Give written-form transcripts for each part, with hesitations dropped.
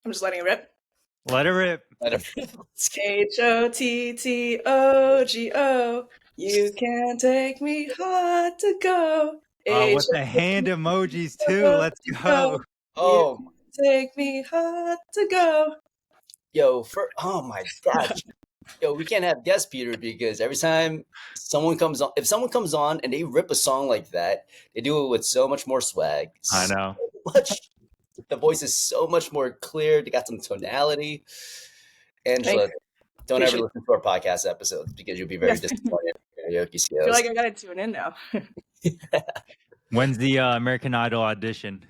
I'm just letting it rip. Let it rip. Let it Hottogo. You can't take me hard to go. With the hand emojis too. Let's go. You Oh, can't take me hard to go. oh my gosh. Yo, we can't have guest Peter because every time someone comes on, if someone comes on and they rip a song like that, they do it with so much more swag. I know. Much, the voice is so much more clear. They got some tonality. Angela, don't ever listen to our podcast episodes because you'll be very disappointed in your karaoke skills. I feel like I gotta tune in now. When's the American Idol audition?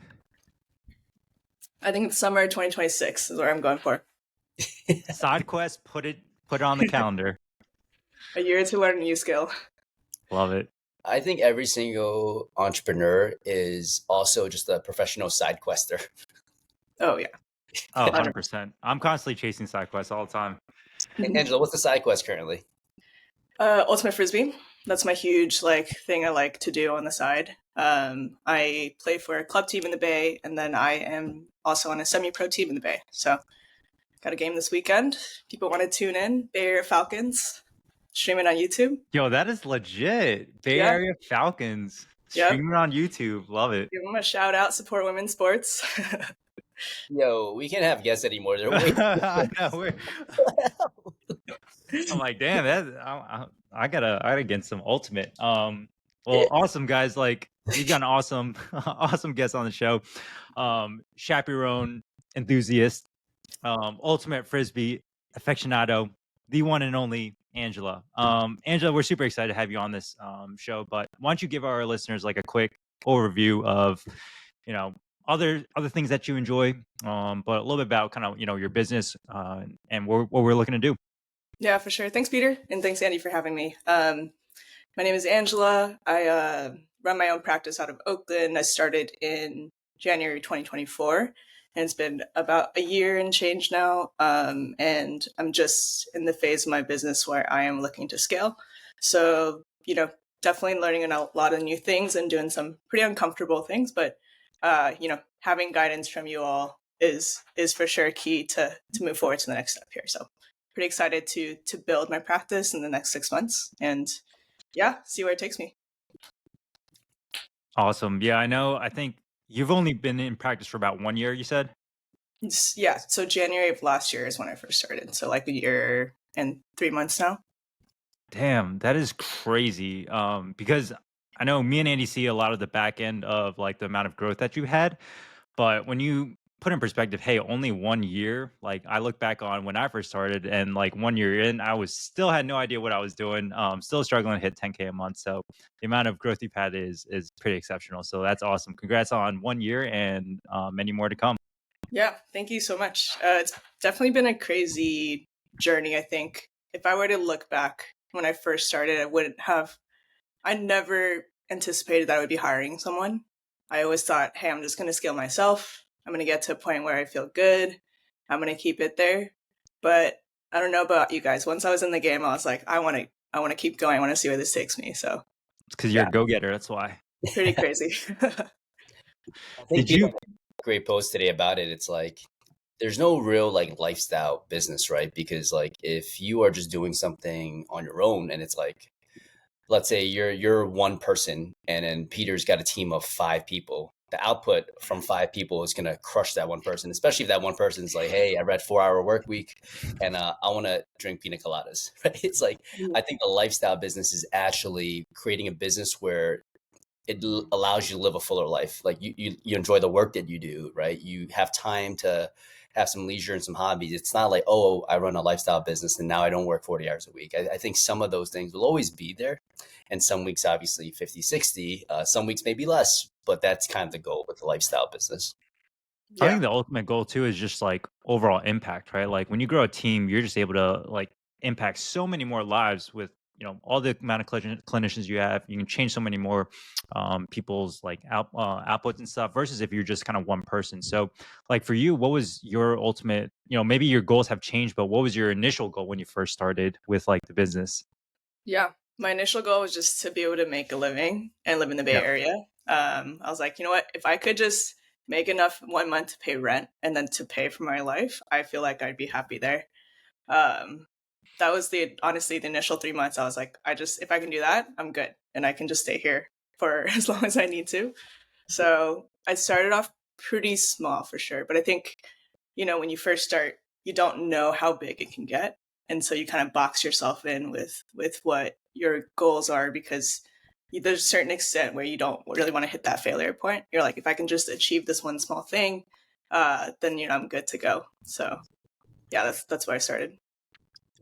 I think it's summer 2026 is where I'm going for. Side quest, put it on the calendar. A year to learn a new skill. Love it. I think every single entrepreneur is also just a professional side quester. Oh, yeah. Oh, 100%. I'm constantly chasing side quests all the time. Angela, what's the side quest currently? Ultimate Frisbee. That's my huge thing I like to do on the side. I play for a club team in the Bay, and then I am also on a semi-pro team in the Bay. So got a game this weekend. People want to tune in. Bay Area Falcons. Stream it on YouTube. Yo, that is legit. Bay Area Falcons. Stream it on YouTube. Love it. Give them a shout out. Support women's sports. Yo, we can't have guests anymore. I know. I'm like, damn, I gotta get some ultimate. Awesome guys. Like, you got an awesome guest on the show. Chaperone enthusiast, ultimate Frisbee aficionado, the one and only Angela. Angela, we're super excited to have you on this show, but why don't you give our listeners like a quick overview of, other things that you enjoy, but a little bit about kind of, your business and what we're looking to do. Yeah, for sure. Thanks, Peter. And thanks, Andy, for having me. My name is Angela. I run my own practice out of Oakland. I started in January 2024, and it's been about a year and change now. And I'm just in the phase of my business where I am looking to scale. So, definitely learning a lot of new things and doing some pretty uncomfortable things, but having guidance from you all is for sure key to move forward to the next step here. So pretty excited to build my practice in the next 6 months and see where it takes me. Awesome. Yeah, I know. I think you've only been in practice for about 1 year, you said? Yeah. So January of last year is when I first started. So like a year and 3 months now. Damn, that is crazy. Because I know me and Andy see a lot of the back end of like the amount of growth that you had, but when you put in perspective, hey, only 1 year, like I look back on when I first started and like 1 year in, I still had no idea what I was doing. Still struggling to hit 10K a month. So the amount of growth you've had is pretty exceptional. So that's awesome. Congrats on 1 year and many more to come. Yeah, thank you so much. It's definitely been a crazy journey. I think if I were to look back when I first started, I never anticipated that I would be hiring someone. I always thought, hey, I'm just going to scale myself. I'm going to get to a point where I feel good. I'm going to keep it there. But I don't know about you guys. Once I was in the game, I was like, I want to keep going. I want to see where this takes me. So it's because you're a go-getter. That's why. Pretty crazy. I think you great post today about it. It's like there's no real like lifestyle business, right? Because like if you are just doing something on your own and it's like, let's say you're one person and then Peter's got a team of 5 people. The output from 5 people is going to crush that one person, especially if that one person's like, hey, I read 4-hour work week and I want to drink pina coladas. Right? It's like, I think the lifestyle business is actually creating a business where it allows you to live a fuller life. Like you enjoy the work that you do, right? You have time to have some leisure and some hobbies. It's not like, oh, I run a lifestyle business and now I don't work 40 hours a week. I think some of those things will always be there. And some weeks, obviously 50, 60, some weeks maybe less, but that's kind of the goal with the lifestyle business. Yeah. I think the ultimate goal too is just like overall impact, right? Like when you grow a team, you're just able to like impact so many more lives with, all the amount of clinicians you have. You can change so many more people's like outputs and stuff versus if you're just kind of one person. So like for you, what was your ultimate, maybe your goals have changed, but what was your initial goal when you first started with like the business? Yeah, my initial goal was just to be able to make a living and live in the Bay Area. I was like, you know what, if I could just make enough 1 month to pay rent and then to pay for my life, I feel like I'd be happy there. That was honestly the initial 3 months. I was like, if I can do that, I'm good. And I can just stay here for as long as I need to. So I started off pretty small for sure. But I think, when you first start, you don't know how big it can get. And so you kind of box yourself in with what your goals are, because there's a certain extent where you don't really want to hit that failure point. You're like, if I can just achieve this one small thing, then, I'm good to go. So yeah, that's where I started.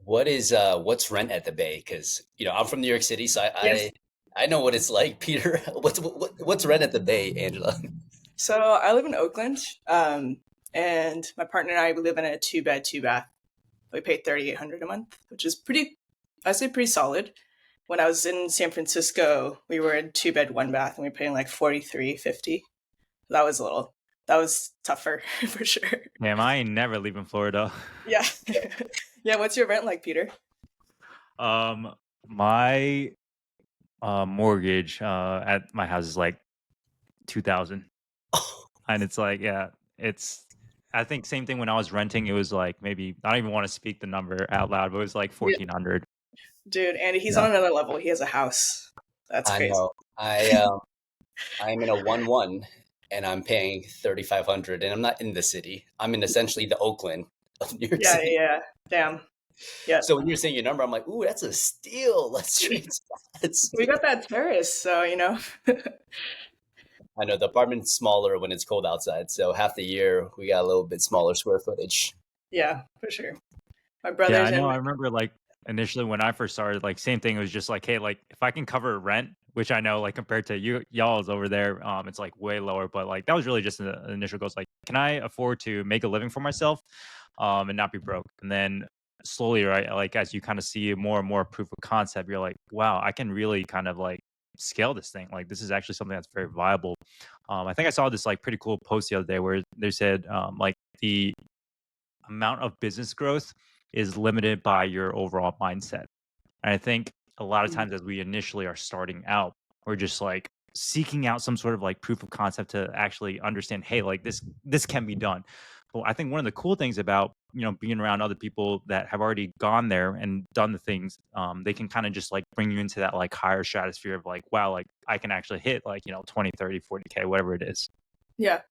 What's rent at the Bay? Because I'm from New York City, so Yes. I know what it's like. Peter, what's rent at the Bay, Angela? So I live in Oakland, and my partner and I, we live in a 2-bed, 2-bath. We pay $3,800 a month, which is I'd say pretty solid. When I was in San Francisco, we were in 2-bed, 1-bath, and we were paying like $43.50. That was tougher for sure. Damn, I ain't never leaving Florida. Yeah. Yeah. What's your rent like, Peter? My mortgage at my house is like $2,000, and it's like, yeah, it's. I think same thing when I was renting. It was like, maybe I don't even want to speak the number out loud, but it was like 1,400. Dude, Andy, he's Yeah. on another level. He has a house. That's I crazy. know. I'm in a 1-1 and I'm paying 3,500, and I'm not in the city. I'm in essentially the Oakland of New York City. Yeah. Damn. Yeah. So when you're saying your number, I'm like, ooh, that's a steal. Let's trade spots. We got that terrace, so I know the apartment's smaller when it's cold outside, so half the year we got a little bit smaller square footage. Yeah, for sure. My Yeah, brothers I know. and I remember like initially when I first started, like same thing. It was just like, hey, like if I can cover rent, which I know like compared to y'all's over there, it's like way lower. But like that was really just an initial goal. It's like, can I afford to make a living for myself, and not be broke? And then slowly, right, like as you kind of see more and more proof of concept, you're like, wow, I can really kind of like scale this thing. Like this is actually something that's very viable. I think I saw this like pretty cool post the other day where they said like the amount of business growth is limited by your overall mindset. And I think a lot of times as we initially are starting out, we're just like seeking out some sort of like proof of concept to actually understand, hey, like this can be done. Well, I think one of the cool things about being around other people that have already gone there and done the things, they can kind of just like bring you into that like higher stratosphere of like, wow, like I can actually hit like 20, 30, 40K, whatever it is. Yeah.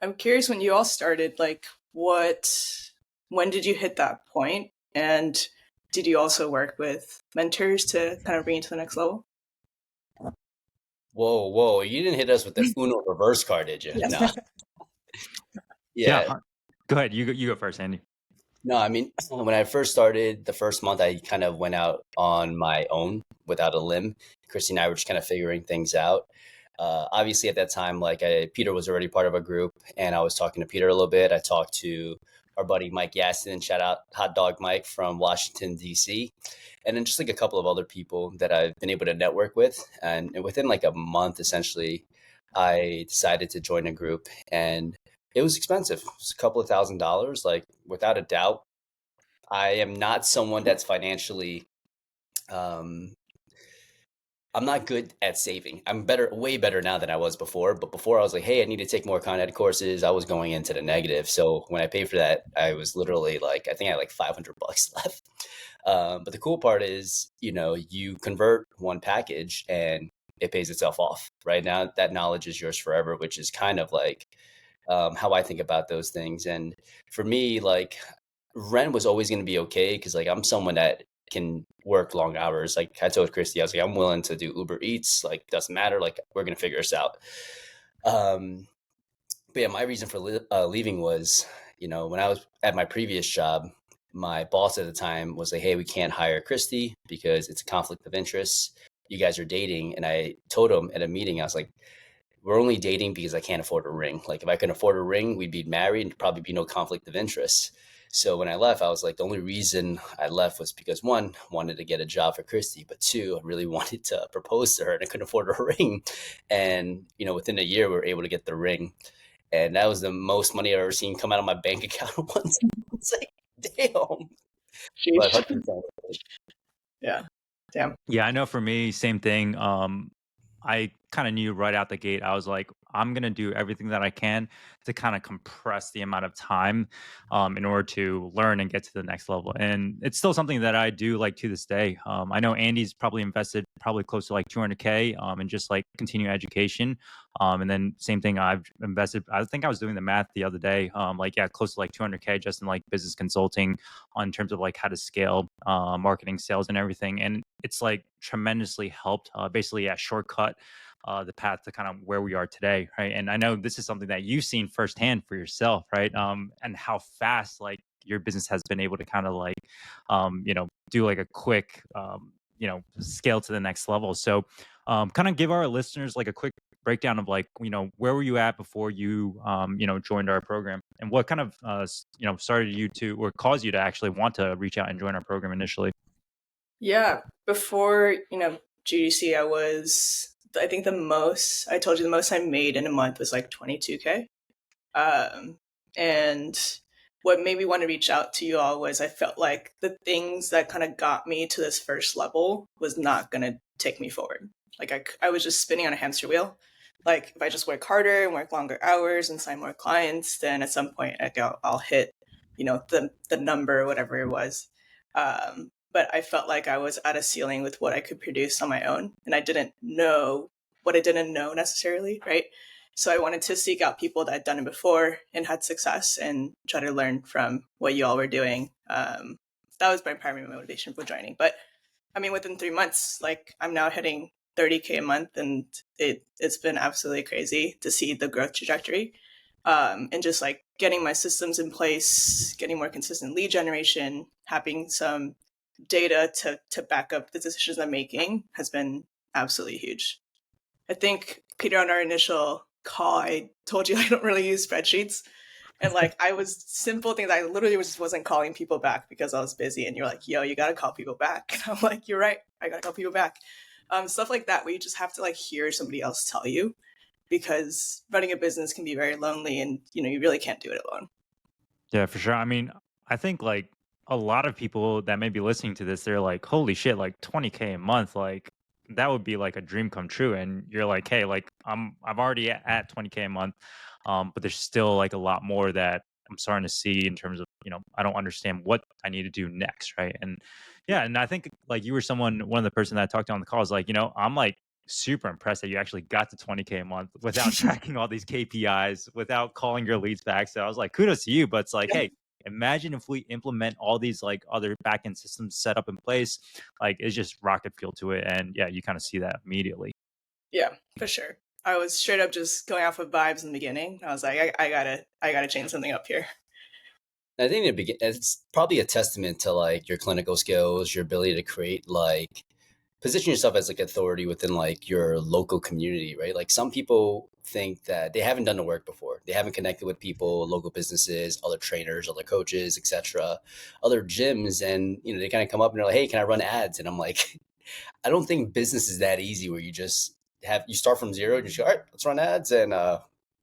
I'm curious, when you all started, like when did you hit that point? And did you also work with mentors to kind of bring you to the next level? Whoa! You didn't hit us with the Uno reverse card, did you? Yes. No. Yeah. Go ahead. You go first, Andy. No, I mean, when I first started, the first month I kind of went out on my own without a limb. Christy and I were just kind of figuring things out. Obviously, at that time, like Peter was already part of a group, and I was talking to Peter a little bit. I talked to our buddy Mike Yastin, shout out Hot Dog Mike from Washington, D.C., and then just like a couple of other people that I've been able to network with. And within like a month, essentially, I decided to join a group, and it was expensive. It was a couple of $1,000s, like without a doubt. I am not someone that's financially I'm not good at saving. I'm way better now than I was before. But before I was like, hey, I need to take more content courses. I was going into the negative. So when I paid for that, I was literally like, I think I had like $500 left. But the cool part is, you convert one package and it pays itself off. Right now, that knowledge is yours forever, which is kind of like how I think about those things. And for me, like rent was always going to be okay because like I'm someone that can work long hours. Like I told Christy, I was like, I'm willing to do Uber Eats. Like, doesn't matter. Like, we're gonna figure this out. But yeah, my reason for leaving was, when I was at my previous job, my boss at the time was like, hey, we can't hire Christy because it's a conflict of interest. You guys are dating. And I told him at a meeting, I was like, we're only dating because I can't afford a ring. Like if I could afford a ring, we'd be married and probably be no conflict of interest. So when I left, I was like, the only reason I left was because one, wanted to get a job for Christy, but two, I really wanted to propose to her and I couldn't afford a ring. And, within a year, we were able to get the ring. And that was the most money I've ever seen come out of my bank account once. It's like, damn. But 100%. Yeah. Damn. Yeah, I know for me, same thing. I kind of knew right out the gate, I was like, I'm going to do everything that I can to kind of compress the amount of time in order to learn and get to the next level. And it's still something that I do like to this day. I know Andy's probably invested probably close to like 200K in just like continuing education. And then same thing, I've invested, I think I was doing the math the other day, like, yeah, close to like 200K just in like business consulting on terms of like how to scale marketing, sales, and everything. And it's like tremendously helped. Basically, yeah, shortcut the path to kind of where we are today, right? And I know this is something that you've seen firsthand for yourself, right? And how fast like your business has been able to kind of like, do like a quick, scale to the next level. So, kind of give our listeners like a quick breakdown of like, where were you at before you joined our program, and what kind of started you to, or caused you to actually want to reach out and join our program initially. Yeah, before, GDC, I think I told you the most I made in a month was like 22K. And what made me want to reach out to you all was I felt like the things that kind of got me to this first level was not going to take me forward. Like I was just spinning on a hamster wheel. Like if I just work harder and work longer hours and sign more clients, then at some point I'll hit, the number, whatever it was. But I felt like I was at a ceiling with what I could produce on my own. And I didn't know what I didn't know necessarily, right? So I wanted to seek out people that had done it before and had success and try to learn from what you all were doing. That was my primary motivation for joining. But I mean, within 3 months, like I'm now hitting 30K a month, and it's been absolutely crazy to see the growth trajectory. And just like getting my systems in place, getting more consistent lead generation, having some data to back up the decisions I'm making has been absolutely huge. I think, Peter, on our initial call, I told you I don't really use spreadsheets. And like I was simple things, I literally just wasn't calling people back because I was busy. And you're like, yo, you gotta call people back. And I'm like, you're right, I gotta call people back. Stuff like that where you just have to like hear somebody else tell you, because running a business can be very lonely, and you really can't do it alone. Yeah, for sure. I mean, I think like a lot of people that may be listening to this, they're like, holy shit, like 20K a month, like that would be like a dream come true. And you're like, hey, like I'm already at 20K a month. But there's still like a lot more that I'm starting to see in terms of, I don't understand what I need to do next. Right. And yeah, and I think like you were one of the person that I talked to on the call is like, I'm like super impressed that you actually got to 20K a month without tracking all these KPIs, without calling your leads back. So I was like, kudos to you. But it's like, Yeah, hey, imagine if we implement all these like other backend systems set up in place, like it's just rocket fuel to it. And yeah, you kind of see that immediately. yeah, for sure. I was straight up just going off of vibes in the beginning. I was like, I gotta change something up here. I think it's probably a testament to like your clinical skills, your ability to create like position yourself as like authority within like your local community, right? Like some people think that they haven't done the work before. They haven't connected with people, local businesses, other trainers, other coaches, etc., other gyms, and they kind of come up and they're like, "Hey, can I run ads?" And I'm like, I don't think business is that easy where you start from zero and you just go, all right, let's run ads, and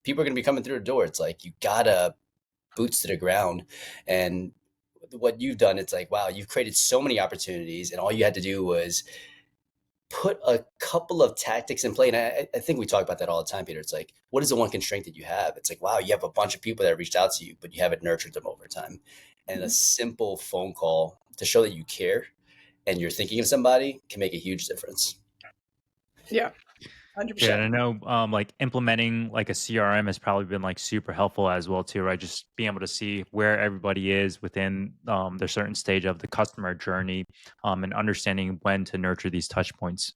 people are going to be coming through the door. It's like you gotta boots to the ground. And what you've done, it's like, wow, you've created so many opportunities, and all you had to do was put a couple of tactics in play. And I think we talk about that all the time, Peter. It's like, what is the one constraint that you have? It's like, wow, you have a bunch of people that reached out to you, but you haven't nurtured them over time. And a simple phone call to show that you care and you're thinking of somebody can make a huge difference. Yeah, Yeah, 100%. and I know like implementing like a CRM has probably been like super helpful as well too, right? Just being able to see where everybody is within their certain stage of the customer journey, and understanding when to nurture these touch points.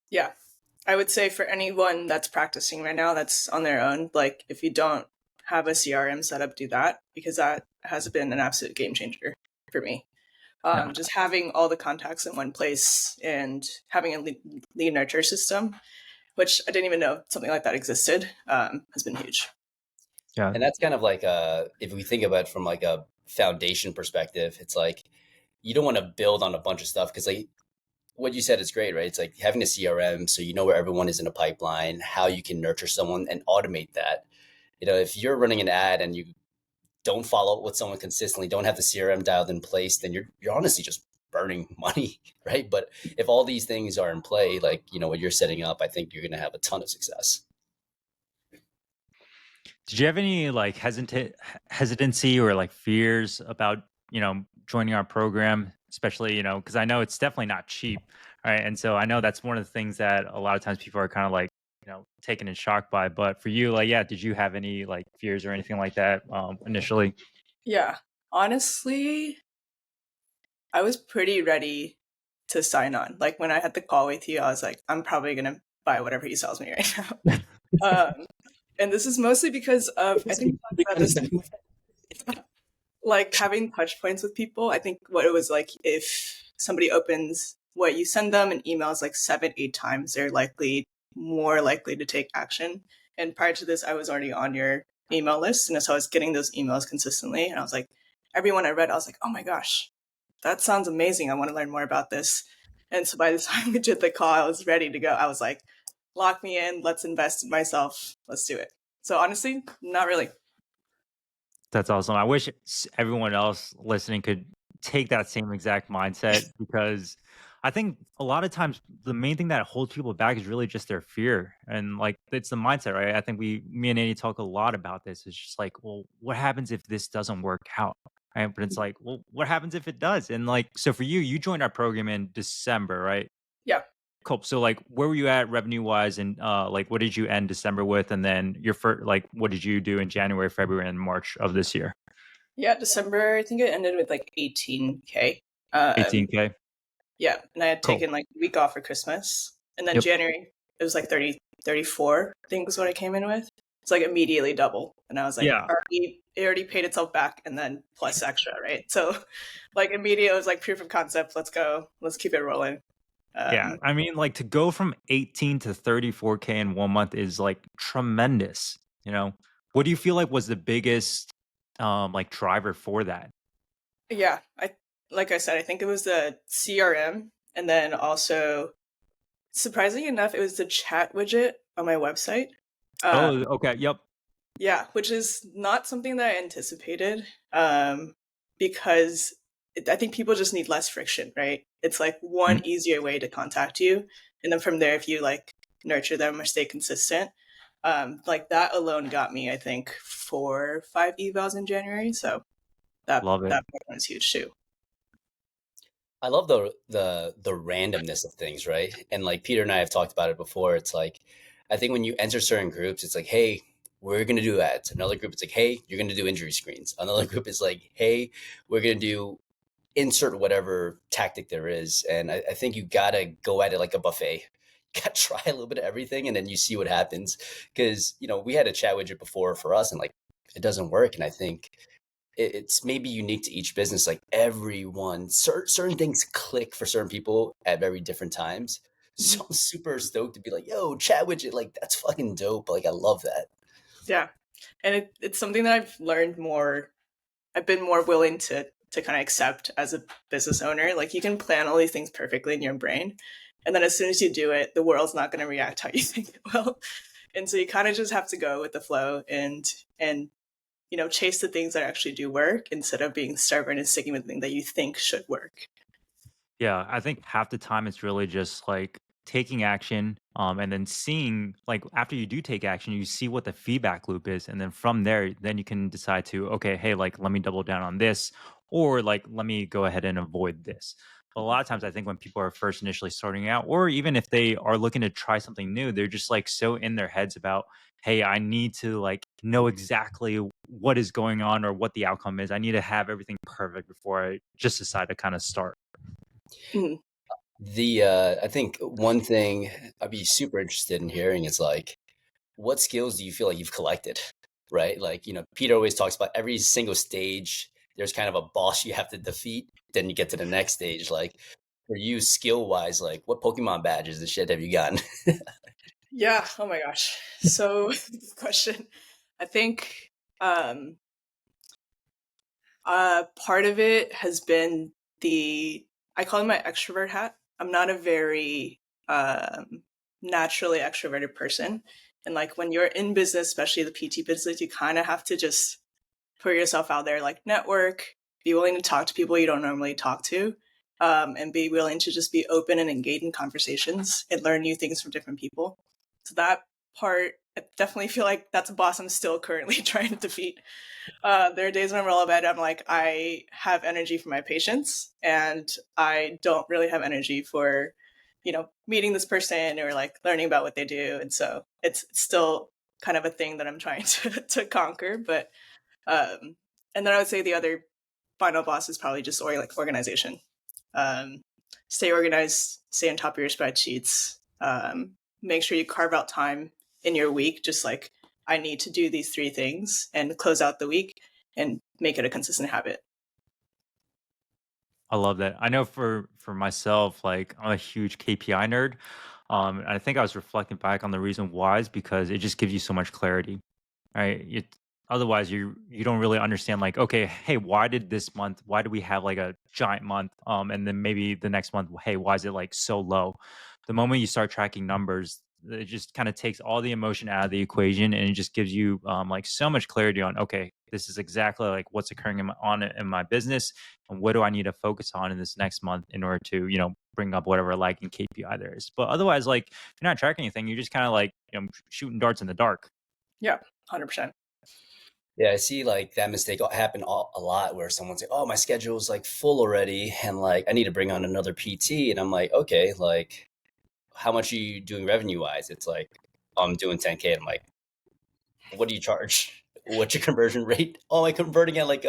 Yeah, I would say for anyone that's practicing right now, that's on their own, like if you don't have a CRM setup, do that, because that has been an absolute game changer for me. Yeah. Just having all the contacts in one place and having a lead nurture system, which I didn't even know something like that existed, has been huge. Yeah. And that's kind of like if we think about it from like a foundation perspective, it's like you don't want to build on a bunch of stuff because like what you said is great, right? It's like having a CRM so you know where everyone is in a pipeline, how you can nurture someone and automate that. If you're running an ad and you don't follow up with someone consistently, don't have the CRM dialed in place, then you're honestly just burning money, right? But if all these things are in play, like, what you're setting up, I think you're going to have a ton of success. Did you have any like hesitancy or like fears about, joining our program, especially, because I know it's definitely not cheap, right? And so I know that's one of the things that a lot of times people are kind of like, taken in shock by. But for you, like, yeah, did you have any like fears or anything like that initially? Yeah. Honestly, I was pretty ready to sign on. Like when I had the call with you, I was like, I'm probably going to buy whatever he sells me right now. And this is mostly because of, I think we talked about this, like having touch points with people. I think what it was like, if somebody opens what you send them an emails like 7, 8 times, they're more likely to take action. And prior to this, I was already on your email list. And so I was getting those emails consistently. And I was like, everyone I read, I was like, oh my gosh, that sounds amazing. I want to learn more about this. And so by the time we did the call, I was ready to go. I was like, lock me in. Let's invest in myself. Let's do it. So honestly, not really. That's awesome. I wish everyone else listening could take that same exact mindset, because I think a lot of times the main thing that holds people back is really just their fear, and like it's the mindset, right? I think me and Andy talk a lot about this. It's just like, well, what happens if this doesn't work out? Right? But it's like, well, what happens if it does? And like, so for you, you joined our program in December, right? Yeah. Cool. So like, where were you at revenue wise, and like, what did you end December with, and then your first, like, what did you do in January, February, and March of this year? Yeah, December, I think it ended with like 18K. 18K. Yeah, and I had Cool. taken like a week off for Christmas. And then Yep. January, it was like 34, I think was what I came in with. It's like immediately double. And I was like, Yeah. it already paid itself back and then plus extra, right? So like immediate, it was like proof of concept. Let's go. Let's keep it rolling. Yeah. I mean, like to go from 18 to 34K in 1 month is like tremendous. What do you feel like was the biggest like driver for that? Yeah, like I said, I think it was the CRM, and then also surprisingly enough, it was the chat widget on my website. Oh, okay. Yep. Yeah, which is not something that I anticipated, because I think people just need less friction, right? It's like one easier way to contact you, and then from there, if you like nurture them or stay consistent, like that alone got me, I think, 4, 5 evals in January. So that Love it. was huge too. I love the randomness of things, right? And like Peter and I have talked about it before. It's like, I think when you enter certain groups, it's like, hey, we're gonna do ads. Another group, it's like, hey, you're gonna do injury screens. Another group is like, hey, we're gonna do insert whatever tactic there is. And I think you gotta go at it like a buffet. You gotta try a little bit of everything, and then you see what happens. Because we had a chat widget before for us, and like it doesn't work. And I think it's maybe unique to each business. Like everyone, certain things click for certain people at very different times. So I'm super stoked to be like, yo, chat widget, like that's fucking dope. Like I love that. Yeah, and it's something that I've learned more. I've been more willing to kind of accept as a business owner. Like you can plan all these things perfectly in your brain, and then as soon as you do it, the world's not going to react how you think it will. And so you kind of just have to go with the flow and chase the things that actually do work instead of being stubborn and sticking with the thing that you think should work. Yeah, I think half the time it's really just like taking action, and then seeing, like, after you do take action, you see what the feedback loop is, and then from there, then you can decide to, okay, hey, like, let me double down on this, or like, let me go ahead and avoid this. But a lot of times, I think when people are first initially starting out, or even if they are looking to try something new, they're just like so in their heads about, hey, I need to like know exactly what is going on or what the outcome is. I need to have everything perfect before I just decide to kind of start. Mhm. I think one thing I'd be super interested in hearing is like, what skills do you feel like you've collected, right? Like, Peter always talks about every single stage, there's kind of a boss you have to defeat. Then you get to the next stage. Like for you, skill wise, like what Pokemon badges and shit have you gotten? Yeah. Oh my gosh. So good question. I think part of it has been I call it my extrovert hat. I'm not a very naturally extroverted person. And like when you're in business, especially the PT business, you kind of have to just put yourself out there, like network, be willing to talk to people you don't normally talk to. and be willing to just be open and engage in conversations and learn new things from different people. So that part, I definitely feel like that's a boss I'm still currently trying to defeat. There are days when I'm roll out of bed, I'm like, I have energy for my patients, and I don't really have energy for, meeting this person or like learning about what they do. And so it's still kind of a thing that I'm trying to conquer. But and then I would say the other final boss is probably just organization. Um, Stay organized, stay on top of your spreadsheets. Make sure you carve out time in your week, just like I need to do these 3 things and close out the week and make it a consistent habit. I love that. I know for myself, like I'm a huge KPI nerd. And I think I was reflecting back on the reason why is because it just gives you so much clarity, right? Otherwise you don't really understand like, okay, hey, why did we have like a giant month? And then maybe the next month, hey, why is it like so low? The moment you start tracking numbers, it just kind of takes all the emotion out of the equation, and it just gives you like so much clarity on, okay, this is exactly like what's occurring in my business, and what do I need to focus on in this next month in order to, bring up whatever lagging KPI there is. But otherwise, like if you're not tracking anything, you're just kind of like, shooting darts in the dark. Yeah, 100%. Yeah, I see like that mistake happen a lot where someone's like, "Oh, my schedule is like full already, and like I need to bring on another PT," and I'm like, "Okay, like how much are you doing revenue wise?" It's like, I'm doing 10K. I'm like, what do you charge? What's your conversion rate? Oh, am I converting at like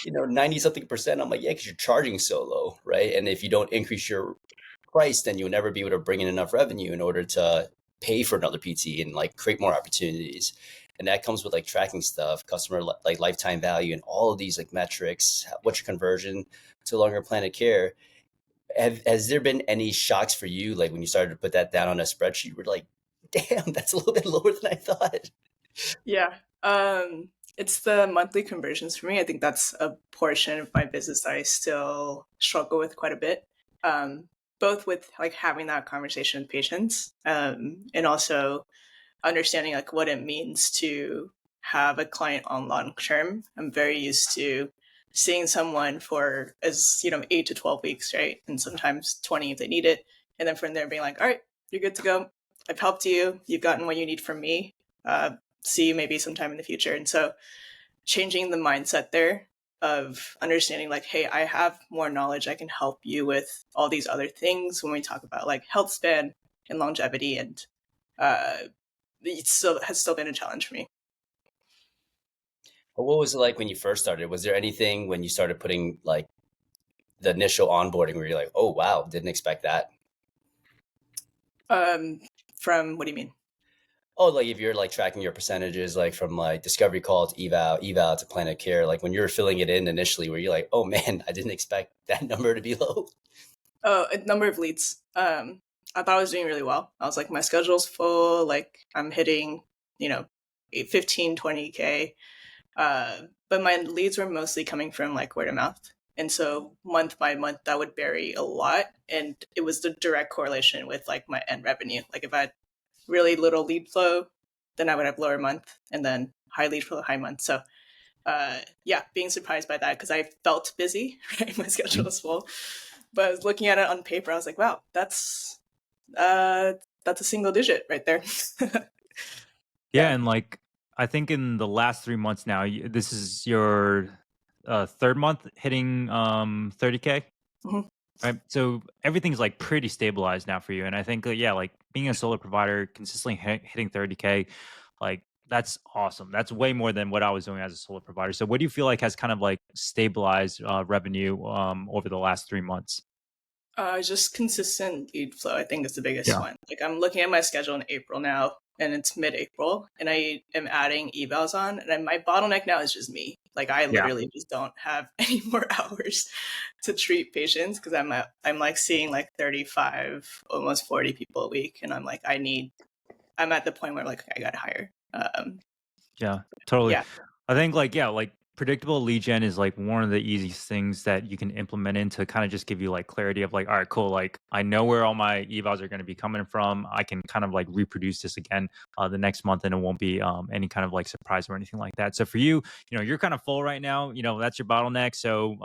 90 something percent? I'm like, yeah, because you're charging so low, right? And if you don't increase your price, then you'll never be able to bring in enough revenue in order to pay for another PT and like create more opportunities. And that comes with like tracking stuff, customer like lifetime value, and all of these like metrics. What's your conversion to longer plan of care? Has there been any shocks for you, like when you started to put that down on a spreadsheet? We're like, damn, that's a little bit lower than I thought. Yeah. It's the monthly conversions for me. I think that's a portion of my business that I still struggle with quite a bit. Both with like having that conversation with patients, and also understanding like what it means to have a client on long term. I'm very used to seeing someone for as 8 to 12 weeks, right, and sometimes 20 if they need it, and then from there being like, all right, you're good to go. I've helped you. You've gotten what you need from me. See you maybe sometime in the future. And so changing the mindset there of understanding like, hey, I have more knowledge. I can help you with all these other things when we talk about like health span and longevity, and uh, it still has still been a challenge for me. But what was it like when you first started? Was there anything when you started putting like the initial onboarding where you're like, oh wow, didn't expect that? Um, from what do you mean? Oh, like if you're like tracking your percentages, like from like discovery call to eval to plan of care, like when you're filling it in initially, where you're like, oh man, I didn't expect that number to be low. Oh, a number of leads. I thought I was doing really well. I was like, my schedule's full. Like I'm hitting, you know, 15, 20K. But my leads were mostly coming from like word of mouth. And so month by month, that would vary a lot. And it was the direct correlation with like my end revenue. Like if I had really little lead flow, then I would have lower month, and then high lead flow, high month. So yeah, being surprised by that because I felt busy, right? My schedule was full. But I was looking at it on paper, I was like, wow, that's a single digit right there. Yeah, Yeah. and like I think in the last 3 months now, this is your third month hitting 30K, Mhm. right? So everything's like pretty stabilized now for you, and I think yeah, like being a solo provider, consistently hitting 30K, like that's awesome. That's way more than what I was doing as a solo provider. So what do you feel like has kind of like stabilized revenue over the last 3 months? Just consistent lead flow, I think, is the biggest Yeah. one. Like I'm looking at my schedule in April now, and it's mid-April, and I am adding evals on, and my bottleneck now is just me. Like I Yeah. literally just don't have any more hours to treat patients because I'm like seeing like 35, almost 40 people a week, and I'm like I'm at the point where like I got to hire. Yeah, totally. Yeah. I think like yeah, like predictable lead gen is like one of the easiest things that you can implement in to kind of just give you like clarity of like, all right, cool. Like I know where all my evals are going to be coming from. I can kind of like reproduce this again the next month, and it won't be any kind of like surprise or anything like that. So for you, you're kind of full right now. That's your bottleneck. So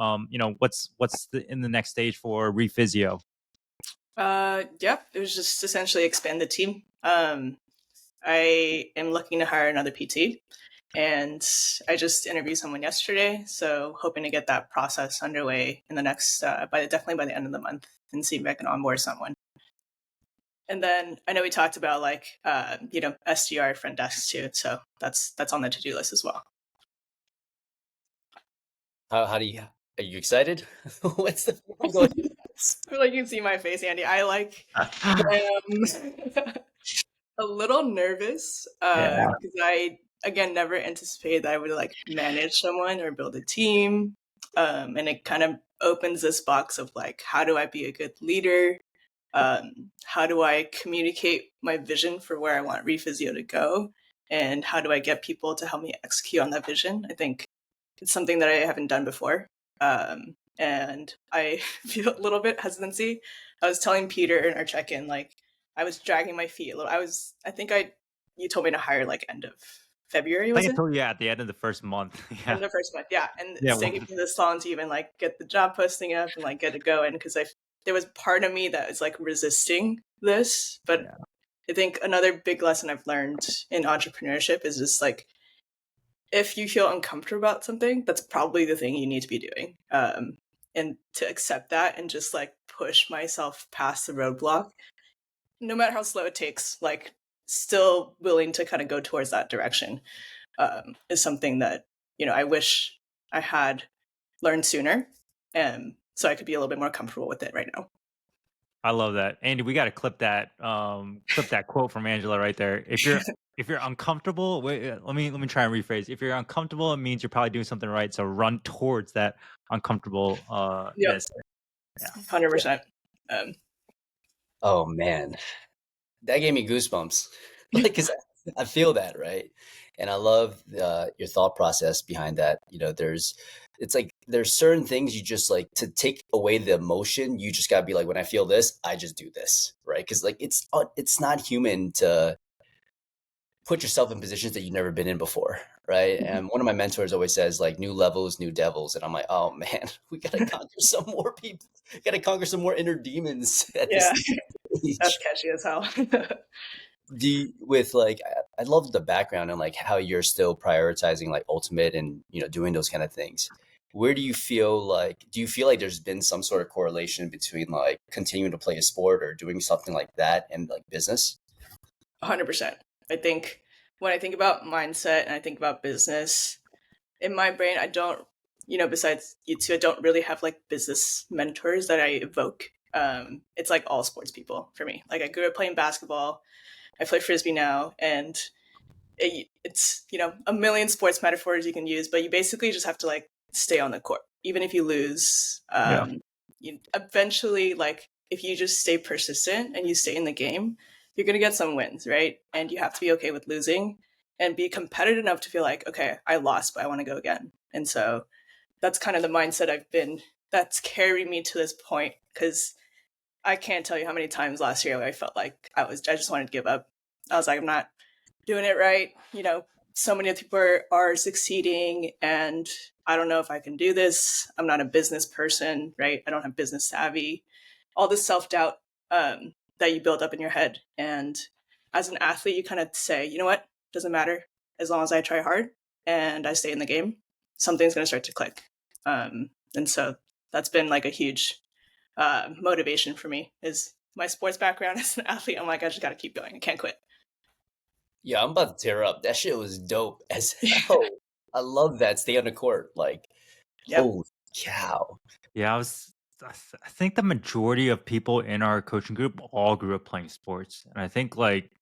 in the next stage for Rephysio? Yep, it was just essentially expand the team. I am looking to hire another PT, and I just interviewed someone yesterday, so hoping to get that process underway in the next, definitely by the end of the month, and see if I can onboard someone. And then I know we talked about like SDR front desk too, so that's on the to-do list as well. How do you? Are you excited? What's the going? I feel like you can see my face, Andy. I like am a little nervous because I again never anticipated that I would like manage someone or build a team, and it kind of opens this box of like, how do I be a good leader? How do I communicate my vision for where I want Rephysio to go? And how do I get people to help me execute on that vision? I think it's something that I haven't done before. And I feel a little bit hesitancy. I was telling Peter in our check-in, like I was dragging my feet a little. You told me to hire like end of February, I was think it? I told you at the end of the first month. Yeah. End of the first month, yeah. And Yeah, it's taking me this long to even like get the job posting up and like get it going because there was part of me that was like resisting this. But I think another big lesson I've learned in entrepreneurship is just like, if you feel uncomfortable about something, that's probably the thing you need to be doing. And to accept that and just like push myself past the roadblock, no matter how slow it takes, like still willing to kind of go towards that direction, is something that, I wish I had learned sooner. So I could be a little bit more comfortable with it right now. I love that, Andy. We got to clip that quote from Angela right there. If you're uncomfortable, let me try and rephrase. If you're uncomfortable, it means you're probably doing something right. So run towards that uncomfortable Yep. ness. Yeah, 100%. Oh man, that gave me goosebumps. Like, cause I feel that, right? And I love your thought process behind that. It's like there's certain things you just like to take away the emotion. You just gotta be like, when I feel this, I just do this, right? Because like it's not human to put yourself in positions that you've never been in before, right? And one of my mentors always says like, new levels, new devils, and I'm like, oh man, we gotta conquer some more people, gotta conquer some more inner demons at this stage. That's catchy as hell. With like, I love the background and like how you're still prioritizing like ultimate and doing those kind of things. Where do you feel like there's been some sort of correlation between like continuing to play a sport or doing something like that and like business? 100%. I think when I think about mindset and I think about business, in my brain, I don't, besides you two, I don't really have like business mentors that I evoke. It's like all sports people for me. Like I grew up playing basketball. I play frisbee now, and it's a million sports metaphors you can use, but you basically just have to like stay on the court, even if you lose. You eventually, like if you just stay persistent and you stay in the game, you're gonna get some wins, right? And you have to be okay with losing and be competitive enough to feel like, okay, I lost, but I want to go again. And so that's kind of the mindset that's carried me to this point, because I can't tell you how many times last year I felt like I just wanted to give up. I was like, I'm not doing it right. So many people are succeeding, and I don't know if I can do this. I'm not a business person, right? I don't have business savvy. All this self-doubt that you build up in your head. And as an athlete, you kind of say, you know what? Doesn't matter. As long as I try hard and I stay in the game, something's going to start to click. And so that's been like a huge motivation for me, is my sports background as an athlete. I'm like, I just got to keep going. I can't quit. Yeah, I'm about to tear up. That shit was dope as hell. I love that. Stay on the court. Like, holy cow. Yeah, I think the majority of people in our coaching group all grew up playing sports, and I think like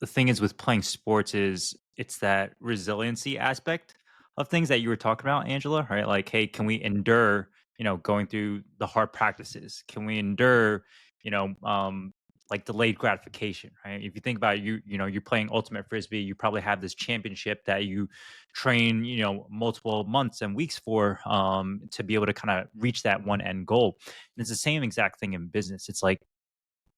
the thing is with playing sports is it's that resiliency aspect of things that you were talking about, Angela, right? Like, hey, can we endure, going through the hard practices? Can we endure, you know, um, like delayed gratification, right? If you think about it, you're playing ultimate frisbee, you probably have this championship that you train, multiple months and weeks for, to be able to kind of reach that one end goal. And it's the same exact thing in business. It's like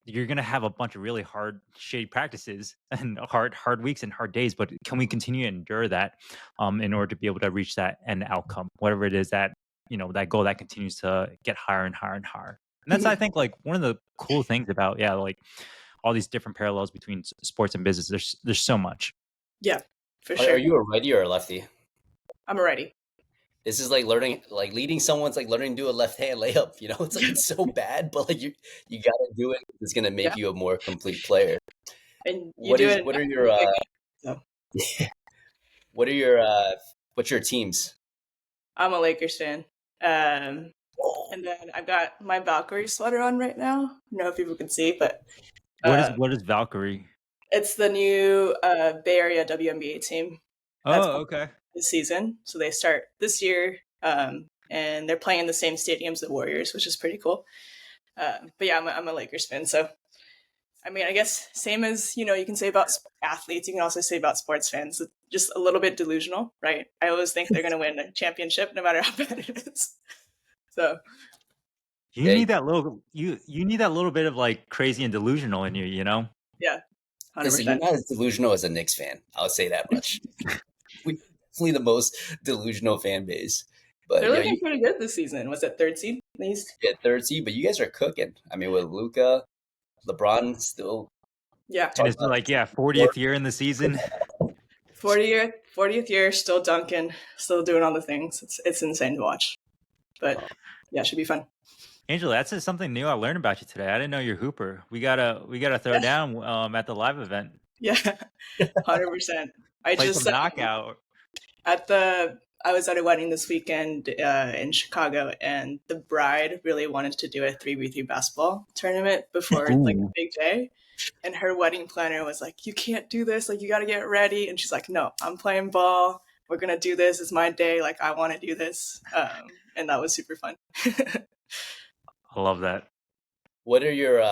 you're gonna have a bunch of really hard, shady practices and hard weeks and hard days, but can we continue to endure that, in order to be able to reach that end outcome, whatever it is that that goal that continues to get higher and higher and higher. And that's, I think, like one of the cool things about, yeah, like all these different parallels between sports and business. There's so much. Yeah, for Are sure. you a righty or a lefty? I'm a righty. This is like learning, like leading someone's like learning to do a left hand layup. It's like it's so bad, but like you gotta do it. It's gonna make Yeah. you a more complete player. And you What do is it. what are your So what are your what's your teams? I'm a Lakers fan. And then I've got my Valkyrie sweater on right now. I don't know if people can see, but What is Valkyrie? it's the new Bay Area WNBA team. That's Oh, okay. this season. So they start this year, and they're playing in the same stadium as the Warriors, which is pretty cool. But yeah, I'm a Lakers fan. So, I mean, I guess same as, you can say about athletes, you can also say about sports fans. Just a little bit delusional, right? I always think they're going to win a championship no matter how bad it is. So You need that little you need that little bit of like crazy and delusional in you, yeah, 100%. Listen, you're not as delusional as a Knicks fan. I'll say that much. We're definitely the most delusional fan base. But they're looking pretty good this season. Was it third seed at least? Yeah, third seed, but you guys are cooking. I mean, with Luka, LeBron still. Yeah. And it's like, 40th year in the season. 40th year, still dunking, still doing all the things. It's insane to watch. But yeah, it should be fun. Angela, that's just something new I learned about you today. I didn't know you're a hooper. We gotta throw down at the live event. Yeah, 100%. I Play just some knockout. I was at a wedding this weekend in Chicago, and the bride really wanted to do a 3v3 basketball tournament before like a big day. And her wedding planner was like, "You can't do this. Like, you got to get ready." And she's like, "No, I'm playing ball. We're gonna do this. It's my day. Like, I want to do this." And that was super fun. I love that. What are your,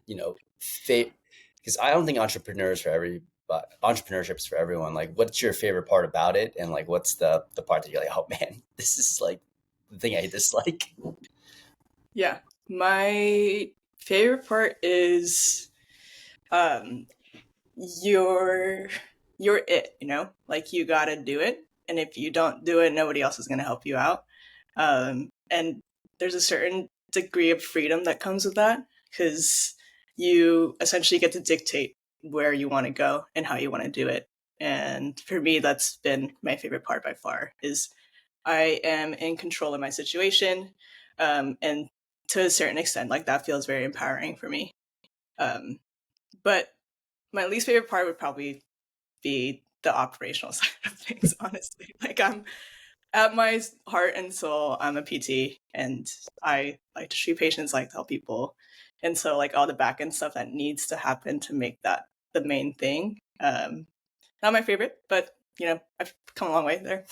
because I don't think entrepreneurship is for everyone. Like, what's your favorite part about it? And like, what's the part that you're like, oh man, this is like the thing I dislike? Yeah. My favorite part is you're it, like you got to do it. And if you don't do it, nobody else is going to help you out. And there's a certain degree of freedom that comes with that, because you essentially get to dictate where you want to go and how you want to do it. And for me, that's been my favorite part by far, is I am in control of my situation. And to a certain extent, like that feels very empowering for me. But my least favorite part would probably be the operational side of things, honestly. Like, I'm at my heart and soul, I'm a PT, and I like to treat patients, like to help people. And so like all the back end stuff that needs to happen to make that the main thing. Not my favorite, but I've come a long way there.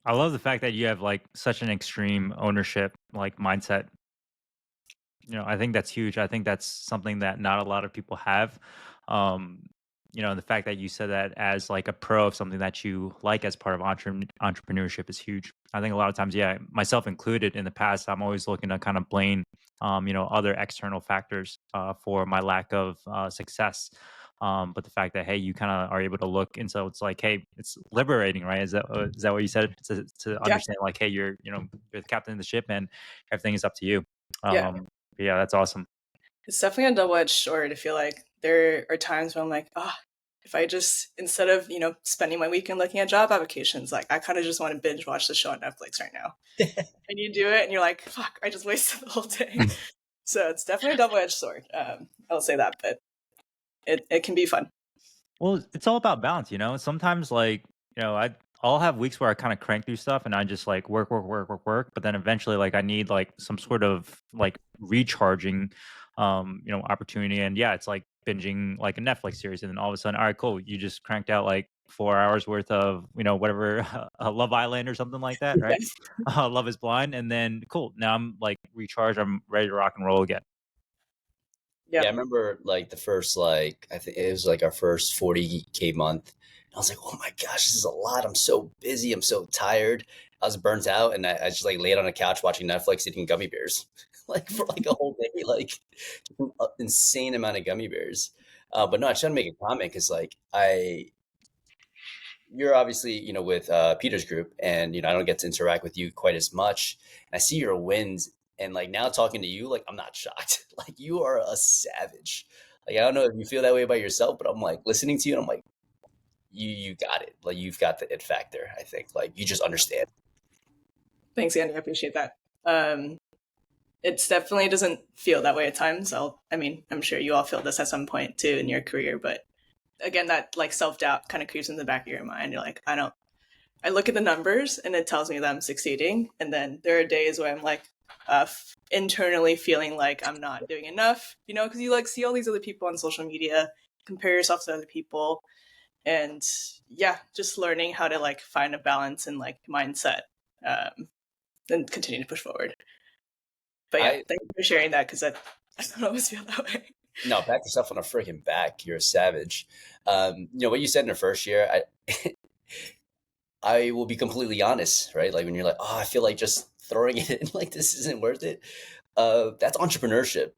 I love the fact that you have like such an extreme ownership like mindset. I think that's huge. I think that's something that not a lot of people have. And the fact that you said that as like a pro of something that you like as part of entrepreneurship is huge. I think a lot of times, myself included, in the past, I'm always looking to kind of blame, other external factors for my lack of success. But the fact that, hey, you kind of are able to look, and so it's like, hey, it's liberating, right? Is that what you said? To understand, like, hey, you're the captain of the ship, and everything is up to you. Yeah, that's awesome. It's definitely a double-edged sword. I feel like there are times when I'm like, if I just, instead of, spending my weekend looking at job applications, like I kind of just want to binge watch the show on Netflix right now. And you do it and you're like, fuck, I just wasted the whole day. So it's definitely a double-edged sword. I'll say that, but it can be fun. Well, it's all about balance, Sometimes, like, I'll have weeks where I kind of crank through stuff and I just like work. But then eventually, like, I need like some sort of like recharging, opportunity. And yeah, it's like binging like a Netflix series. And then all of a sudden, all right, cool. You just cranked out like 4 hours worth of, whatever, Love Island or something like that, right? Love is Blind. And then cool. Now I'm like recharged. I'm ready to rock and roll again. Yeah. I remember like the first, like, I think it was like our first 40K month. I was like, oh my gosh, this is a lot. I'm so busy. I'm so tired. I was burnt out, and I just like laid on a couch watching Netflix, eating gummy bears, like for like a whole day, like an insane amount of gummy bears. But no, I just want to make a comment because like you're obviously, with Peter's group, and I don't get to interact with you quite as much. And I see your wins, and like now talking to you, like I'm not shocked. Like you are a savage. Like I don't know if you feel that way about yourself, but I'm like listening to you, and I'm like, you got it. Like you've got the it factor. I think like you just understand. Thanks, Andy. I appreciate that. It definitely doesn't feel that way at times. I'm sure you all feel this at some point too in your career, but again, that like self-doubt kind of creeps in the back of your mind. You're like, I look at the numbers and it tells me that I'm succeeding. And then there are days where I'm like, internally feeling like I'm not doing enough, because you like see all these other people on social media, compare yourself to other people. And yeah, just learning how to like find a balance and like mindset, and continue to push forward. But yeah, thank you for sharing that, because I don't always feel that way. No, pat yourself on a freaking back. You're a savage. What you said in the first year, I will be completely honest, right? Like when you're like, oh, I feel like just throwing it in, like this isn't worth it. That's entrepreneurship.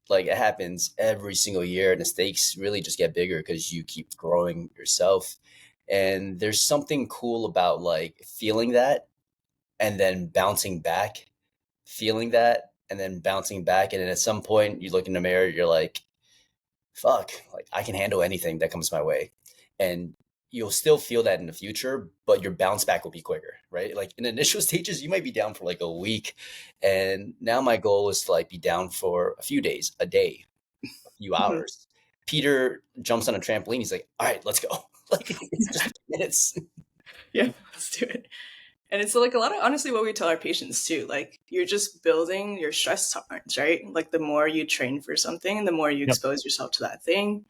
Like it happens every single year, and the stakes really just get bigger because you keep growing yourself. And there's something cool about like feeling that and then bouncing back, feeling that and then bouncing back. And then at some point, you look in the mirror, you're like, fuck, like I can handle anything that comes my way. And you'll still feel that in the future, but your bounce back will be quicker, right? Like in the initial stages, you might be down for like a week. And now my goal is to like be down for a few days, a day, a few hours. Peter jumps on a trampoline. He's like, all right, let's go. Like it's just minutes. Yeah, let's do it. And it's like a lot of honestly what we tell our patients too. Like you're just building your stress tolerance, right? Like the more you train for something, the more you expose yourself to that thing,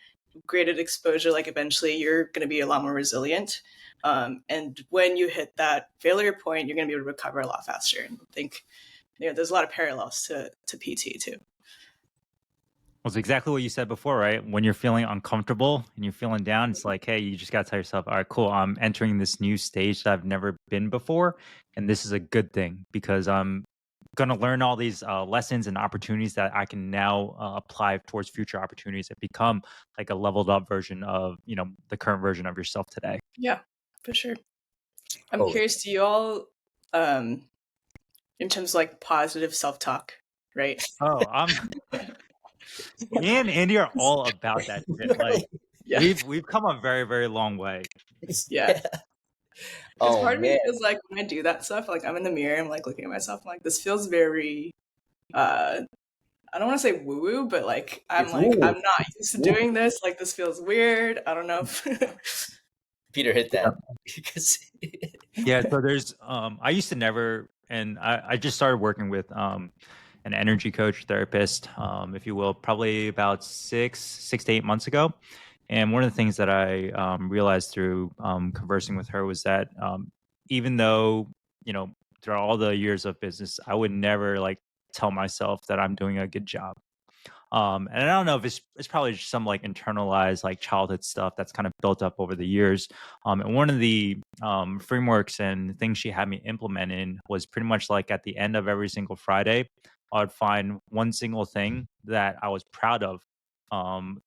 graded exposure, like eventually you're going to be a lot more resilient. And when you hit that failure point, you're going to be able to recover a lot faster. And I think there's a lot of parallels to PT too. Well, it's exactly what you said before, right? When you're feeling uncomfortable and you're feeling down, it's like, hey, you just got to tell yourself, all right, cool. I'm entering this new stage that I've never been before. And this is a good thing because I'm going to learn all these lessons and opportunities that I can now apply towards future opportunities and become like a leveled up version of, the current version of yourself today. Yeah, for sure. I'm curious, do you all, in terms of like positive self-talk, right? Oh, me and Andy are all about that shit. Like, we've come a very, very long way. Yeah. Because part of me feels like when I do that stuff, like I'm in the mirror, I'm like looking at myself, I'm like, this feels very, I don't want to say woo-woo, but like I'm not used to doing this. Like this feels weird. I don't know. Peter hit that. Yeah. So there's, I used to never, and I just started working with an energy coach therapist, if you will, probably about 6 to 8 months ago. And one of the things that I realized through conversing with her was that even though, throughout all the years of business, I would never like tell myself that I'm doing a good job. And I don't know if it's probably just some like internalized like childhood stuff that's kind of built up over the years. And one of the frameworks and things she had me implement in was pretty much like at the end of every single Friday, I would find one single thing that I was proud of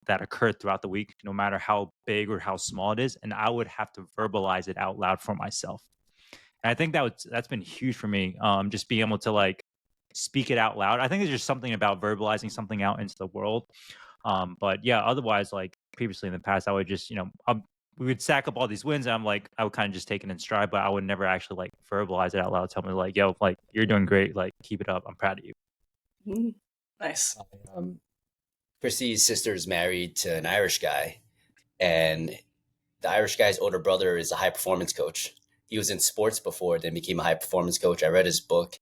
that occurred throughout the week, no matter how big or how small it is, and I would have to verbalize it out loud for myself. And I think that's been huge for me. Just being able to like speak it out loud. I think there's just something about verbalizing something out into the world. But yeah, otherwise, like previously in the past, I would just, we would stack up all these wins, and I'm like, I would kind of just take it in stride, but I would never actually like verbalize it out loud. Tell me like, yo, like you're doing great, like keep it up. I'm proud of you. Nice. Christy's sister's married to an Irish guy, and the Irish guy's older brother is a high performance coach. He was in sports before, then became a high performance coach. I read his book,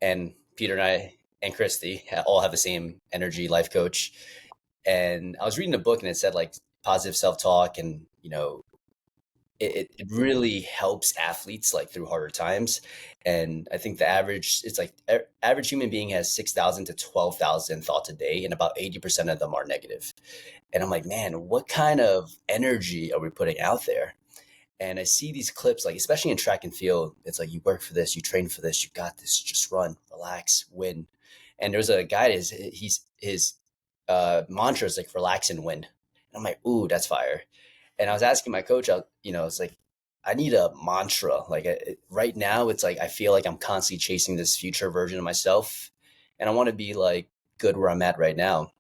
and Peter and I and Christy all have the same energy life coach. And I was reading a book, and it said like positive self-talk and, it really helps athletes like through harder times. And I think the average, it's like average human being has 6,000 to 12,000 thoughts a day, and about 80% of them are negative. And I'm like, man, what kind of energy are we putting out there? And I see these clips, like especially in track and field, it's like you work for this, you train for this, you got this, just run, relax, win. And there's a guy, his mantra is like relax and win. And I'm like, ooh, that's fire. And I was asking my coach, it's like, I need a mantra. Like right now, it's like I feel like I'm constantly chasing this future version of myself, and I want to be like good where I'm at right now.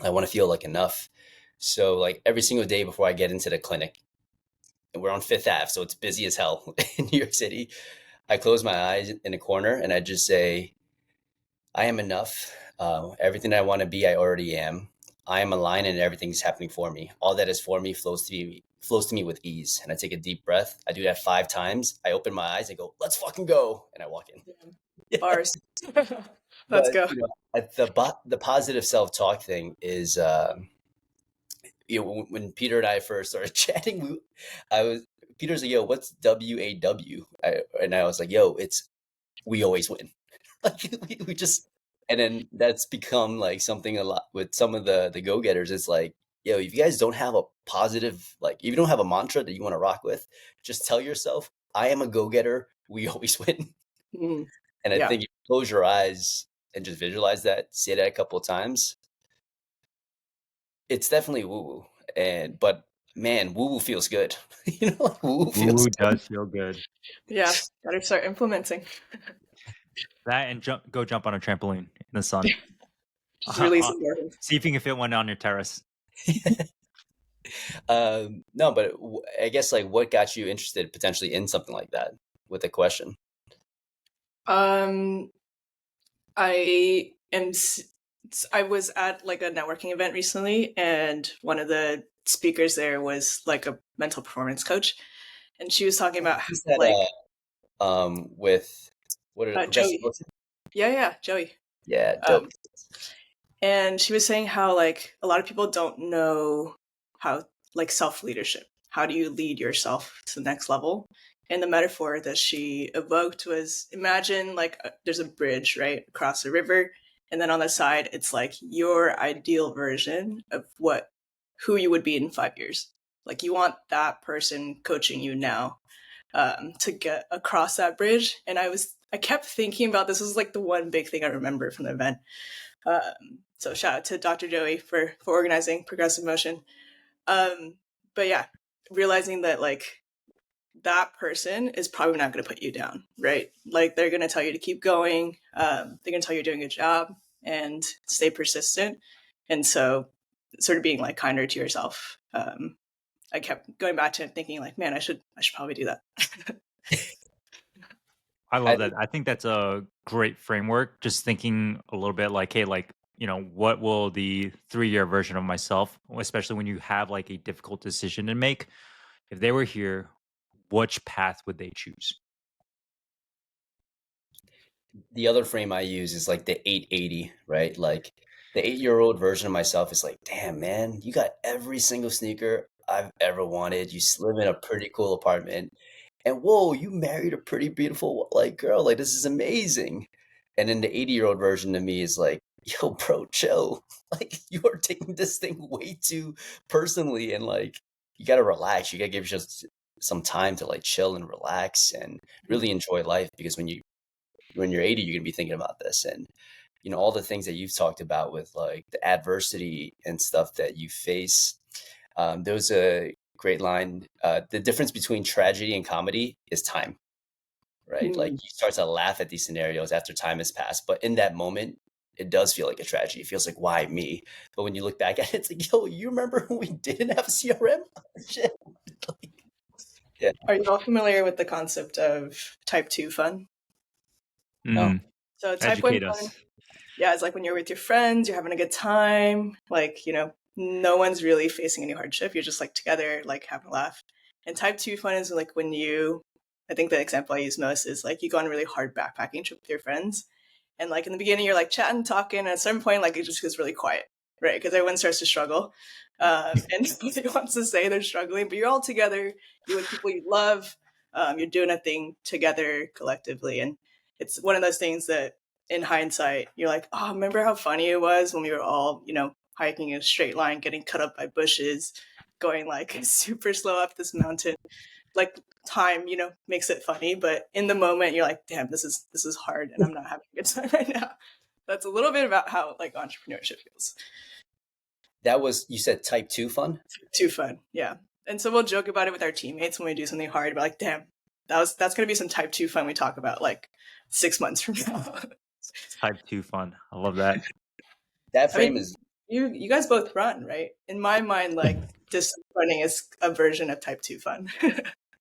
I want to feel like enough. So like every single day before I get into the clinic, and we're on Fifth Ave, so it's busy as hell in New York City. I close my eyes in a corner and I just say, I am enough. Everything I want to be, I already am. I am aligned and everything's happening for me. All that is for me flows to me with ease. And I take a deep breath. I do that 5 times. I open my eyes. I go, let's fucking go. And I walk in. Bars. Let's But go. the positive self-talk thing is, when Peter and I first started chatting, Peter's like, yo, what's WAW? And I was like, yo, it's we always win. Like we just, and then that's become like something a lot with some of the go-getters. It's like, yo, if you guys don't have a positive, like if you don't have a mantra that you want to rock with, just tell yourself, I am a go-getter, we always win. Mm, And I yeah. think if you close your eyes and just visualize that, say that a couple of times, it's definitely woo-woo. But man, woo-woo feels good. Like woo-woo feels Ooh, good. does feel good. Yeah. Gotta start implementing. That and go jump on a trampoline in the sun. Just release endorphins. See if you can fit one on your terrace. No, but I guess like what got you interested potentially in something like that with a question? I am. I was at like a networking event recently, and one of the speakers there was like a mental performance coach, and she was talking about how, Is that like with what are Professor Joey. Wilson? Yeah, Joey. Yeah, dope. Um, and she was saying how like a lot of people don't know how, like, self leadership. How do you lead yourself to the next level? And the metaphor that she evoked was, imagine like there's a bridge right across a river, and then on the side it's like your ideal version of who you would be in 5 years. Like you want that person coaching you now, to get across that bridge. And I kept thinking about this. Was like the one big thing I remember from the event. So shout out to Dr. Joey for organizing Progressive Motion. But yeah, realizing that like that person is probably not going to put you down, right? Like they're going to tell you to keep going. They're going to tell you you're doing a good job and stay persistent. And so, sort of being like kinder to yourself. I kept going back to thinking like, man, I should probably do that. I I love that. I think that's a great framework. Just thinking a little bit like, hey, like, what will the 3-year version of myself, especially when you have like a difficult decision to make, if they were here, which path would they choose? The other frame I use is like the 880, right? Like the 8-year-old version of myself is like, damn, man, you got every single sneaker I've ever wanted. You live in a pretty cool apartment. And whoa, you married a pretty beautiful like girl. Like this is amazing. And then the 80-year-old version of me is like, yo, bro, chill. Like you are taking this thing way too personally, and like you gotta relax. You gotta give yourself some time to like chill and relax and really enjoy life, because when you're 80, you're gonna be thinking about this. And all the things that you've talked about with like the adversity and stuff that you face. There was a great line. The difference between tragedy and comedy is time, right? Like you start to laugh at these scenarios after time has passed, but in that moment, it does feel like a tragedy. It feels like, why me? But when you look back at it, it's like, yo, you remember when we didn't have a CRM? Shit. Yeah. Are you all familiar with the concept of type 2 fun? No. So type 1 Educate fun, us. yeah, it's like when you're with your friends, you're having a good time, like, no one's really facing any hardship. You're just like together, like having a laugh. And type 2 fun is like when I think the example I use most is like you go on a really hard backpacking trip with your friends. And like in the beginning, you're like chatting, talking, and at a certain point, like it just gets really quiet. right? Because everyone starts to struggle, and nobody wants to say they're struggling, but you're all together. You're with people you love. You're doing a thing together collectively, and it's one of those things that, in hindsight, you're like, oh, remember how funny it was when we were all, hiking in a straight line, getting cut up by bushes, going like super slow up this mountain. Like time, makes it funny, but in the moment, you're like, damn, this is hard, and I'm not having a good time right now. That's a little bit about how like entrepreneurship feels. That was, you said type 2 fun? Too fun, yeah. And so we'll joke about it with our teammates when we do something hard. We're like, damn, that's going to be some type 2 fun we talk about like 6 months from now. Type 2 fun. I love that. That frame is... You guys both run, right? In my mind, like distance running is a version of type 2 fun.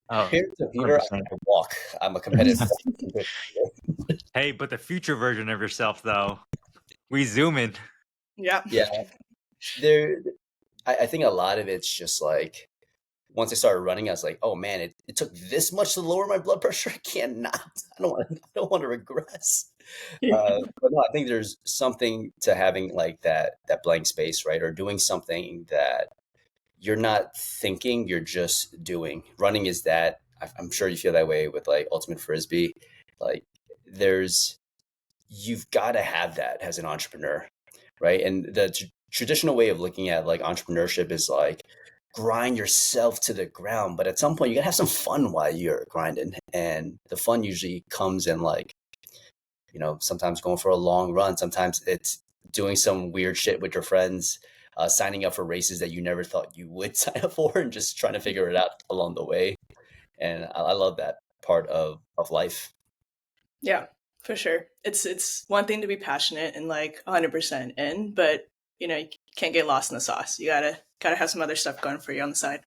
Oh, Compared to Peter, I walk. I'm a competitive. Hey, but the future version of yourself, though, we zoom in. Yeah. I think a lot of it's just like, once I started running, I was like, oh man, it took this much to lower my blood pressure. I don't want to regress. But no, I think there's something to having like that blank space, right? Or doing something that you're not thinking, you're just doing. Running is that. I'm sure you feel that way with like Ultimate Frisbee. Like you've got to have that as an entrepreneur, right? And the traditional way of looking at like entrepreneurship is like grind yourself to the ground, but at some point you gotta have some fun while you're grinding, and the fun usually comes in like, sometimes going for a long run, sometimes it's doing some weird shit with your friends, signing up for races that you never thought you would sign up for, and just trying to figure it out along the way. And I love that part of life. Yeah, for sure. It's one thing to be passionate and like 100% in, but you can't get lost in the sauce. You gotta have some other stuff going for you on the side.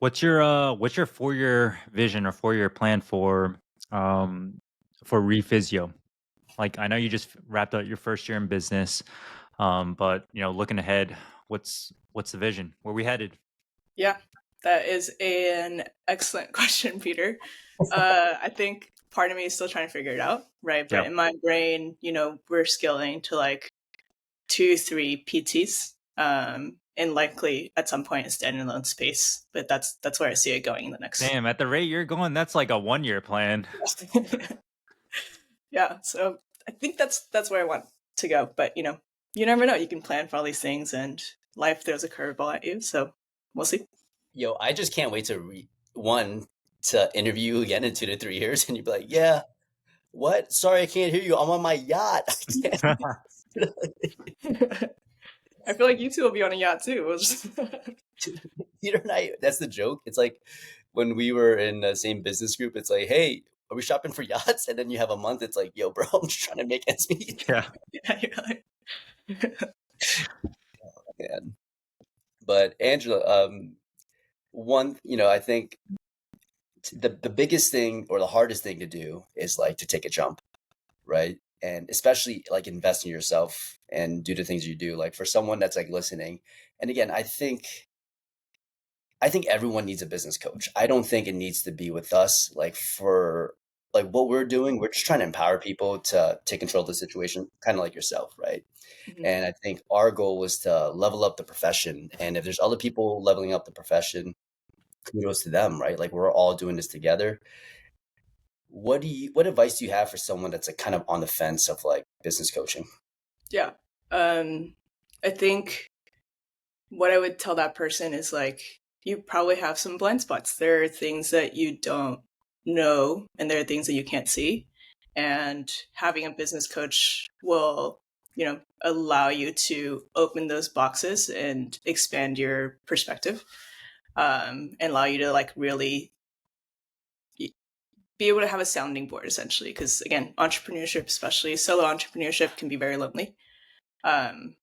What's your 4-year vision or 4-year plan for Rephysio? Like, I know you just wrapped up your first year in business, but looking ahead, what's the vision? Where are we headed? Yeah, that is an excellent question, Peter. I think part of me is still trying to figure it out, right? But in my brain, we're scaling to like 2-3 PTs, and likely at some point a standalone space. But that's where I see it going in the next. Damn, at the rate you're going, that's like a 1-year plan. Yeah, so I think that's where I want to go. But you never know. You can plan for all these things, and life throws a curveball at you. So we'll see. Yo, I just can't wait to interview you again in 2 to 3 years, and you'd be like, "Yeah, what? Sorry, I can't hear you. I'm on my yacht." I feel like you two will be on a yacht too. Peter and I, that's the joke. It's like when we were in the same business group, it's like, hey, are we shopping for yachts? And then you have a month, it's like, yo, bro, I'm just trying to make ends meet. Yeah. Man. But Angela, I think the biggest thing or the hardest thing to do is like to take a jump, right? And especially like invest in yourself and do the things you do. Like for someone that's like listening, and again, I think everyone needs a business coach. I don't think it needs to be with us. Like for like what we're doing, we're just trying to empower people to take control of the situation, kind of like yourself, right? Mm-hmm. And I think our goal was to level up the profession. And if there's other people leveling up the profession, kudos to them, right? Like we're all doing this together. What advice do you have for someone that's like kind of on the fence of like business coaching? Yeah. I think what I would tell that person is like, you probably have some blind spots. There are things that you don't know, and there are things that you can't see. And having a business coach will, allow you to open those boxes and expand your perspective, and allow you to like really be able to have a sounding board, essentially. Because again, entrepreneurship, especially solo entrepreneurship, can be very lonely. And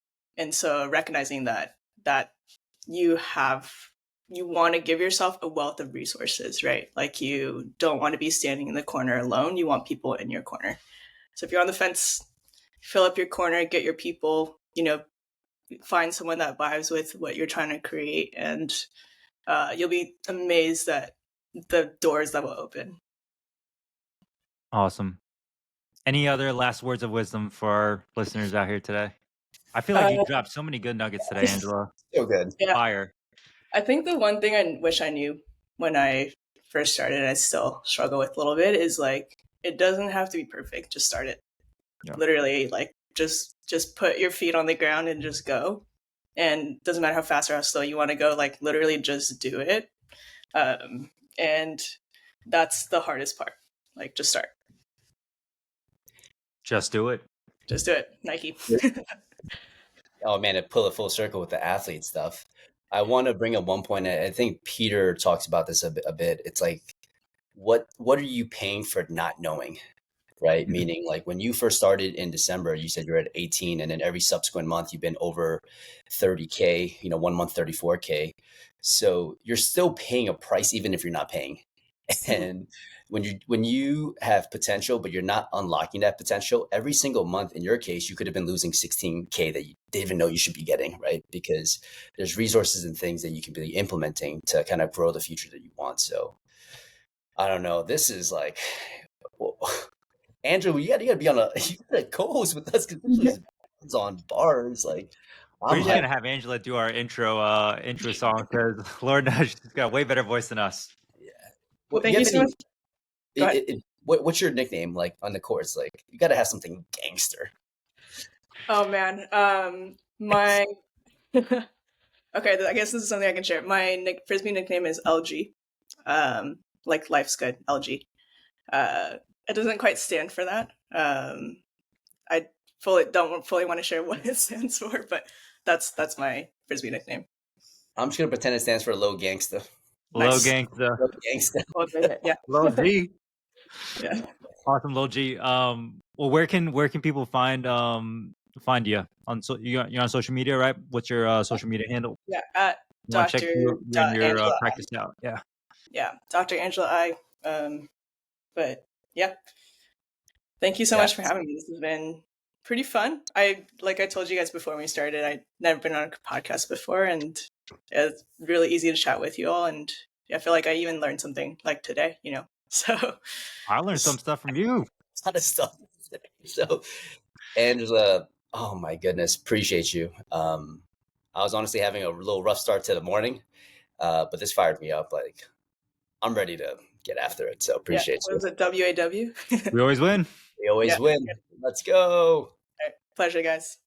so recognizing that you want to give yourself a wealth of resources, right? Like you don't want to be standing in the corner alone. You want people in your corner. So if you're on the fence, fill up your corner, get your people, find someone that vibes with what you're trying to create, and you'll be amazed at the doors that will open. Awesome. Any other last words of wisdom for our listeners out here today? I feel like you Uh, dropped so many good nuggets today, Angela. So good. yeah, Fire. I think the one thing I wish I knew when I first started, I still struggle with a little bit, is like it doesn't have to be perfect. Just start it. Yeah. Literally, like just put your feet on the ground and just go. And doesn't matter how fast or how slow you want to go. Like literally, just do it. And that's the hardest part. Like just start. Just do it. Just do it. Nike. Oh man, to pull it full circle with the athlete stuff. I want to bring up one point. I think Peter talks about this a bit. It's like, what are you paying for not knowing? Right? Mhm. Meaning, like when you first started in December, you said you're at 18, and then every subsequent month you've been over 30K. 1 month 34K. So you're still paying a price, even if you're not paying. And when you have potential, but you're not unlocking that potential, every single month, in your case, you could have been losing 16K that you didn't even know you should be getting, right? Because there's resources and things that you can be implementing to kind of grow the future that you want. So I don't know. This is like, well, Andrew, you gotta be on you gotta co-host with us because this is on bars. Like I'm We're just Yeah. gonna have Angela do our intro song because Lord knows she's got a way better voice than us. Yeah. Well, What you thank you have so much. any? Go ahead. What's your nickname like on the course? Like you got to have something gangster. Oh man. My okay. I guess this is something I can share. My frisbee nickname is LG. Like life's good. LG. Uh, it doesn't quite stand for that. I don't fully want to share what it stands for, but that's my frisbee nickname. I'm just gonna pretend it stands for low gangsta. Low Nice. gangsta. Low gangsta. Well, yeah. Low G. Yeah. Awesome, Low G. Well, where can people find you on you're on social media, right? What's your social media handle? Yeah. At I want to check Dr. you and your Angela. practice out. Yeah. Yeah. Dr. Angela I. But yeah. Thank you so Yeah. much for having me. This has been pretty fun. Like I told you guys before when we started, I'd never been on a podcast before, and it's really easy to chat with you all. And I feel like I even learned something like today, So I learned some stuff from you. A lot of stuff. So Angela, oh my goodness, appreciate you. I was honestly having a little rough start to the morning, but this fired me up. Like I'm ready to get after it. So yeah, appreciate what you. was it? WAW? We always win. We always Yeah. win. Let's go. All right. Pleasure, guys.